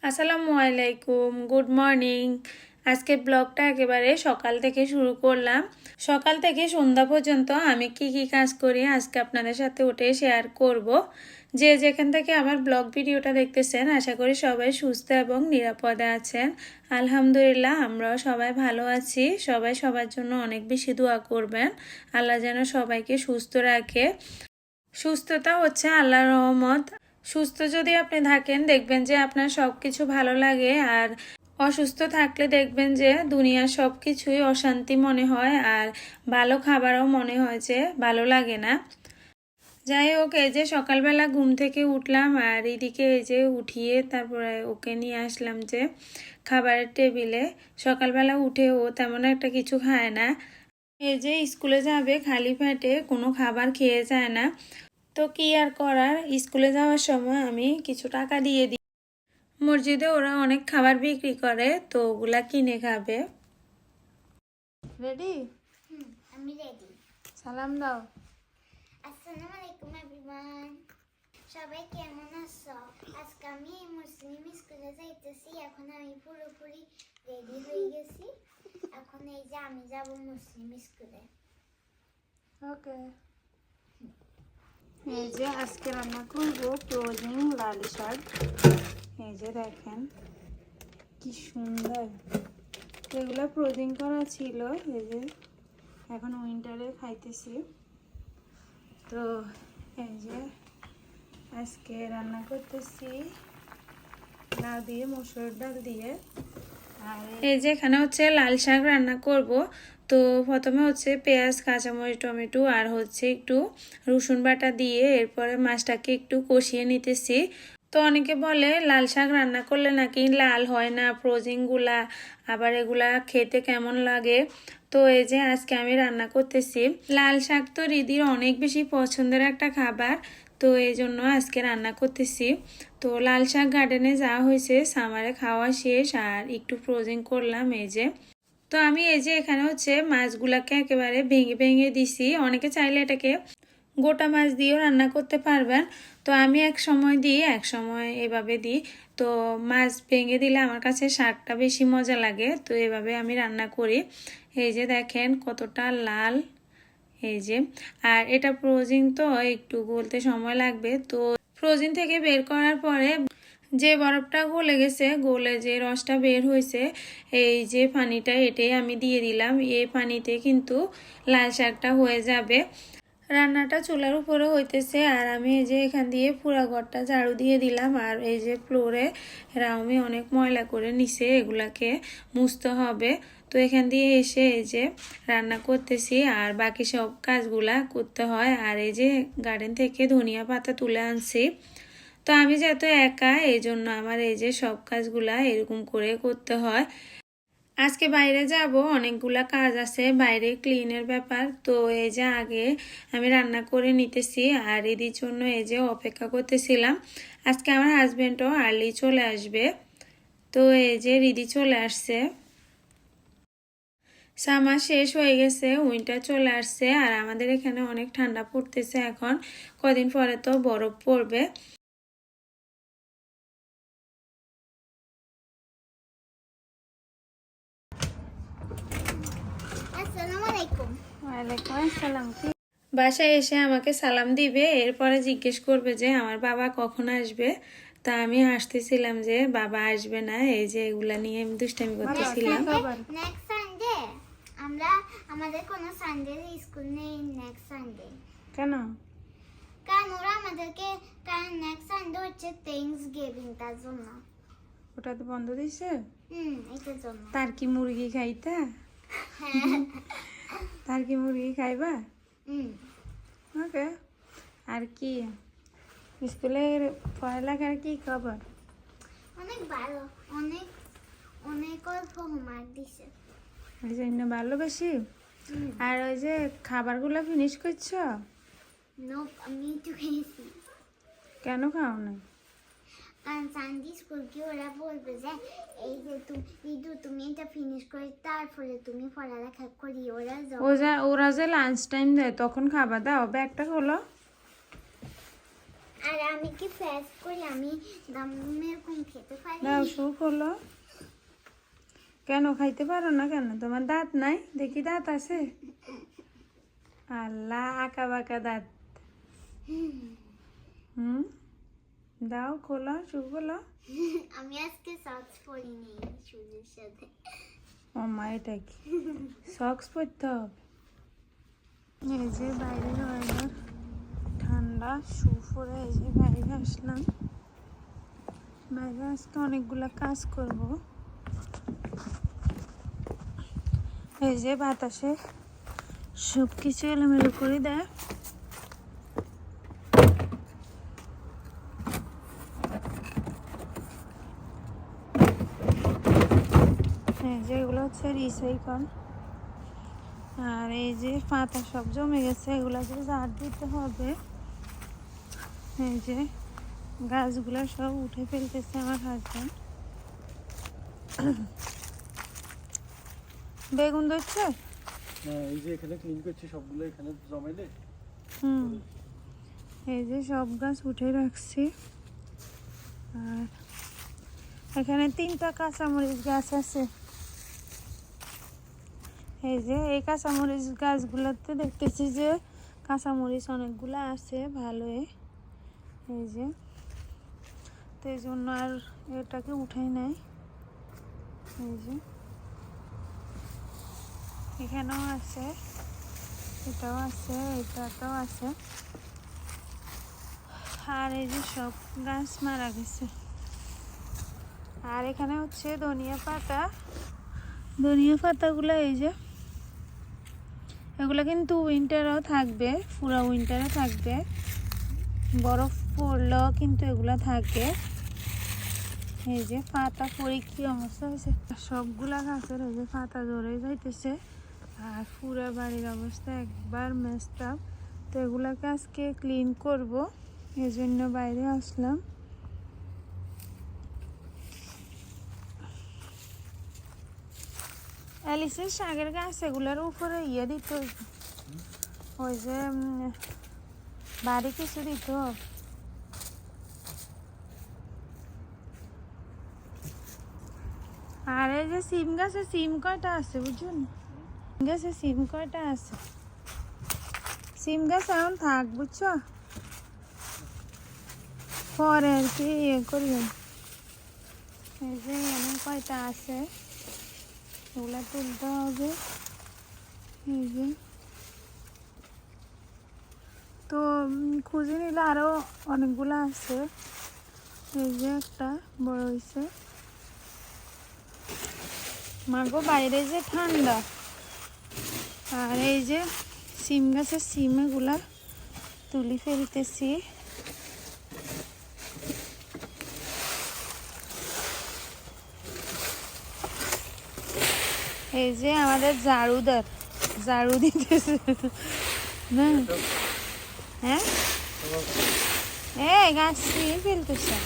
আসসালামু আলাইকুম, good morning. আজকের ব্লগটা একেবারে সকাল থেকে শুরু করলাম। সকাল থেকে সন্ধ্যা পর্যন্ত আমি কি কি কাজ করি আজকে আপনাদের সাথে ওটাই শেয়ার করব। যে যেখান থেকে আমার ব্লগ ভিডিওটা দেখতেছেন আশা করি সবাই সুস্থ এবং নিরাপদে আছেন। আলহামদুলিল্লাহ আমরাও সবাই ভালো আছি। সবাই সবার জন্য অনেক বেশি দোয়া করবেন, আল্লাহ যেন সবাইকে সুস্থ রাখে। সুস্থতা হচ্ছে আল্লাহর রহমত। সুস্থ যদি আপনি থাকেন দেখবেন যে আপনার সব কিছু ভালো লাগে, আর অসুস্থ থাকলে দেখবেন যে দুনিয়ার সব কিছুই অশান্তি মনে হয়, আর ভালো খাবারও মনে হয় যে ভালো লাগে না। যাই হোক, এই যে সকালবেলা ঘুম থেকে উঠলাম, আর এদিকে এই যে উঠিয়ে তারপরে ওকে নিয়ে আসলাম যে খাবারের টেবিলে। সকালবেলা উঠে ও তেমন একটা কিছু খায় না। এই যে স্কুলে যাবে খালি পেটে, কোনো খাবার খেয়ে যায় না। তো কি আর করার, স্কুলে যাওয়ার সময় আমি কিছু টাকা দিয়ে দিই। মসজিদে ওরা অনেক খাবার বিক্রি করে, তো ওগুলা কিনে খাবে। রেডি? আমি রেডি। সালাম দাও। আসসালামু আলাইকুম এভরিওয়ান। সবাই কেমন আছো? আজকে আমি মুসলিম স্কুলে যাইতেছি। এখন আমি পুরোপুরি রেডি হয়ে গেছি। এখন এই যে আমি যাব মুসলিম স্কুলে। ওকে। এই যে আজকে রান্না করবো ফ্রোজিং লাল শাক। এই যে দেখেন কি সুন্দর, এগুলো ফ্রোজিং করা ছিল। এই যে এখন উইন্টারে খাইতেছি। তো এই যে আজকে রান্না করতেছি লাউ দিয়ে, মসুর ডাল দিয়ে। আর এই যে এখানে হচ্ছে লাল শাক রান্না করব। তো প্রথমে হচ্ছে পেঁয়াজ, কাঁচামরিচ, টমেটো আর হচ্ছে একটু রসুন বাটা দিয়ে এরপরে মাছটাকে একটু কষিয়ে নিতেছি। তো অনেকে বলে লাল শাক রান্না করলে নাকি লাল হয় না ফ্রোজিংগুলা, আবার এগুলা খেতে কেমন লাগে। তো এই যে আজকে আমি রান্না করতেছি। লাল শাক তো রিদির অনেক বেশি পছন্দের একটা খাবার, তো এই জন্য আজকে রান্না করতেছি। তো লাল শাক গার্ডেনে যাওয়া হয়েছে, সামারে খাওয়া শেষ, আর একটু ফ্রোজিং করলাম এই যে। তো আমি এই যে এখানে হচ্ছে মাছগুলাকে একেবারে ভেঙে ভেঙে দিছি। অনেকে চাইলে এটাকে গোটা মাছ দিয়েও রান্না করতে পারবেন। তো আমি এক সময় দিই, এক সময় এভাবে দিই। তো মাছ ভেঙে দিলে আমার কাছে শাকটা বেশি মজা লাগে, তো এভাবে আমি রান্না করি। এই যে দেখেন কতটা লাল। এই যে, আর এটা ফ্রোজিং তো একটু গলতে সময় লাগবে। তো ফ্রোজিং থেকে বের করার পরে যে বরফটা গলে গেছে, গলে যে রসটা বের হয়েছে, এই যে পানিটা এটাই আমি দিয়ে দিলাম। এই পানিতে কিন্তু লাল শাকটা হয়ে যাবে। রান্নাটা চুলার উপরে হইতেছে, আর আমি এই যে এখান দিয়ে পুরা ঘরটা ঝাড়ু দিয়ে দিলাম। আর এই যে ফ্লোরে রাউমি অনেক ময়লা করে নিছে, এগুলাকে মুছতে হবে। তো এখান দিয়ে এসে এই যে রান্না করতেছি, আর বাকি সব কাজগুলা করতে হয়। আর এই যে গার্ডেন থেকে ধনিয়া পাতা তুলে আনছি। তো আমি যেহেতু একা, এই জন্য আমার এই যে সব কাজগুলা এরকম করে করতে হয়। আজকে বাইরে যাব, অনেকগুলা কাজ আছে বাইরে ক্লিনের ব্যাপার। তো এই যে আগে আমি রান্না করে নিতেছি, আর এদির জন্য এই যে অপেক্ষা করতেছিলাম। আজকে আমার হাজবেন্ডও আর্লি চলে আসবে। তো এই যে রিদি চলে আসছে। সামার শেষ হয়ে গেছে, উইন্টার চলে আসছে, আর আমাদের এখানে অনেক ঠান্ডা পড়তেছে এখন। কদিন পরে তো বরফ পড়বে। আসসালামু আলাইকুম। ওয়ালাইকুম আসসালাম। বাসায় এসে আমাকে সালাম দিবে, এরপরে জিজ্ঞেস করবে যে আমার বাবা কখন আসবে। তা আমি হাসতেছিলাম যে বাবা আসবে না, এই যে এগুলা নিয়ে আমি দুষ্টামি করতেছিলাম। নেক্সট সানডে আমরা আমাদের কোনো সানডে স্কুল নেই নেক্সট সানডে। কেন? কারণ ওরা আমাদেরকে, কারণ নেক্সট সানডে হচ্ছে থ্যাঙ্কস গিভিং, তার জন্য। ওটা তো বন্ধ দিছে। এটার জন্য। তার কি মুরগি খাইতা? তার কি মুরগি খাইবা? ওকে। আর কি স্কুলের পড়ালেখার কি খবর? অনেক ভালো, অনেক অনেক অল্প হোমওয়ার্ক দিছে। এই জন্য ভালো বেশি। আর ওই যে খাবারগুলো ফিনিশ করছো? নোপ, আমি একটু খেয়েছি। কেন খাও না? কারণ সানডে স্কুল কি ওরা বলবে যে এই যে তুমি এটা ফিনিশ করে তারপরে তুমি পড়ালেখা করি। ওরা যে লাঞ্চ টাইম দেয় তখন খাবার দাও, ব্যাগটা খোলো। আর আমি কি ফেস করি, আমি দামের কম খেতে পারি। দাও শু খোলো। কেন খাইতে পারো না কেন? তোমার দাঁত নাই? দেখি দাঁত আছে? আল্লাহ, আঁকা বাঁকা দাঁত। দাও খোলো, শু খোলো। আমি আজকে সক্স পরিনি শুজের সাথে। মা এটা কি সক্স পরতে হবে? এই যে বাইরের ওয়েদার ঠান্ডা, শু পরে এই যে বাইরে আসলাম। বাইরে আজকে অনেকগুলা কাজ করব। এই যে বাতাসে সব কিছু এলোমেলো করে দেয়। এই যে এগুলো হচ্ছে রিসাইকেল। আর এই যে পাতা সব জমে গেছে, এগুলাকে ঝাড় দিতে হবে। এই যে গাছগুলা সব উঠে ফেলতেছে আমার হাজবেন্ড। বেগুন ধরছে? হ্যাঁ, এই যে এখানে ক্লিন করছি সবগুলো এখানে জমাইলে। এই যে সব গাছ উঠে রাখছি। আর এখানে 3টা কাঁচামরিচ গাছ আছে। এই যে এই কাঁচামরিচ গাছগুলোতে দেখতেছি যে কাঁচামরিচ অনেকগুলো আছে ভালোই। এই যে তো এই জন্য আর এটাকে উঠাই নাই। এই যে এখানেও আছে, এটাও আছে, এটাতেও আছে। আর এই যে সব গাছ মারা গেছে। আর এখানে হচ্ছে ধনিয়া পাতা। ধনিয়া পাতাগুলো এই যে এগুলো কিন্তু উইন্টারও থাকবে, পুরো উইন্টারও থাকবে, বরফ পড়লেও কিন্তু এগুলো থাকে। এই যে পাতা পরে কি অবস্থা হয়েছে, সবগুলা গাছের এই যে পাতা ধরে যাইতেছে। আর পুরো বাড়ির অবস্থা একবার মেসড আপ। তো এগুলাকে আজকে ক্লিন করব, এই জন্য বাইরে আসলাম। অ্যালিসের শাকের গাছ এগুলোর উপরে ইয়ে দিতে হইব, ওই যে বাড়ি কিছু দিত। আর এই যে সিম গাছে সিম কয়টা আছে বুঝুন? গাছে সিম কয়টা আছে? সিম গাছ এখন থাক বুঝছো, পরে আর কি ইয়ে করিও। এই যে এমন কয়টা আছে, ওগুলা তুলতে হবে। এই যে তো খুঁজে নিলে আরো অনেকগুলো আছে। এই যে একটা বড় হয়েছে। মাগো বাইরে যে ঠান্ডা। আর এই যে সিম গাছের সিম এগুলা তুলি ফেলতেছি। এই যে আমাদের ঝাড়ুদার ঝাড়ু দিতেছে না? হ্যাঁ, এই গাছ নিয়ে ফেলতেছে।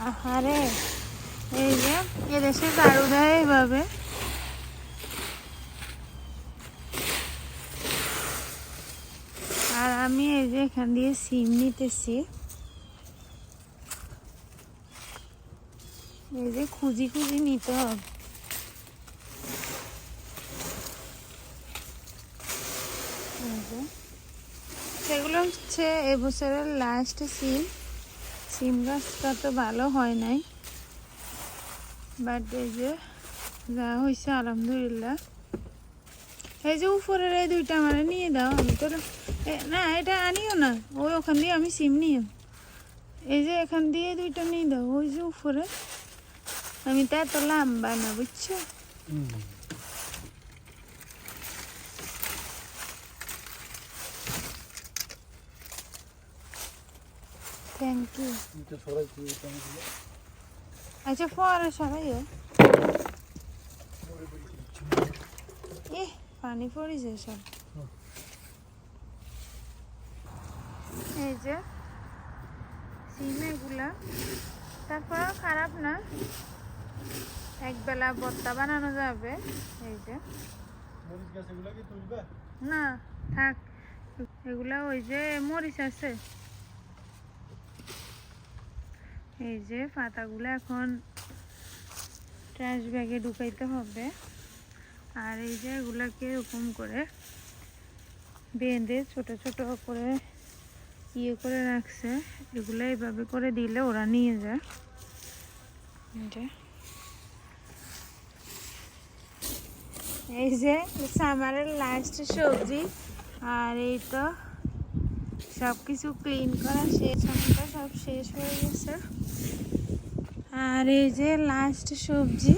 আহারে, এই যে এদেশে ঝাড়ু দেয় এইভাবে। আর আমি এই যে এখান দিয়ে সিম নিতেছি। এই যে খুঁজি খুঁজি নিতে হবে। সেগুলো হচ্ছে এবছরের লাস্ট সিম। সিম গাছটা তো ভালো হয় নাই, বাট এই যে যা হয়েছে আলহামদুলিল্লাহ। এই যে উপরের এই দুইটা আমার নিয়ে দাও, আমি তো না এটা আনিও না, ওই ওখান দিয়ে আমি সিম নিয়ে। এই যে এখান দিয়ে দুইটা নিয়ে দাও, ওই যে উপরে। আমি তো এত লম্বা না বুঝছো। Thank you. আচ্ছা পরে সরাইও। এ পানি পড়েছে সব। এই যে সিম এগুলা, তারপরেও খারাপ না, একবেলা ভর্তা বানানো যাবে। এই যে না থাক। এগুলা ওই যে মরিচ আছে, এই যে পাতাগুলো এখন ট্রাশ ব্যাগে ঢুকাইতে হবে। আর এই যে এগুলাকে এরকম করে বেঁধে ছোট ছোট করে ইয়ে করে রাখছে, এগুলো এইভাবে করে দিলে ওরা নিয়ে যায়। এই যে সামারের লাস্ট সবজি, আর এই তো সব কিছু ক্লিন করা শেষ, সব শেষ হয়ে গেছে। আর এই যে লাস্ট সবজি,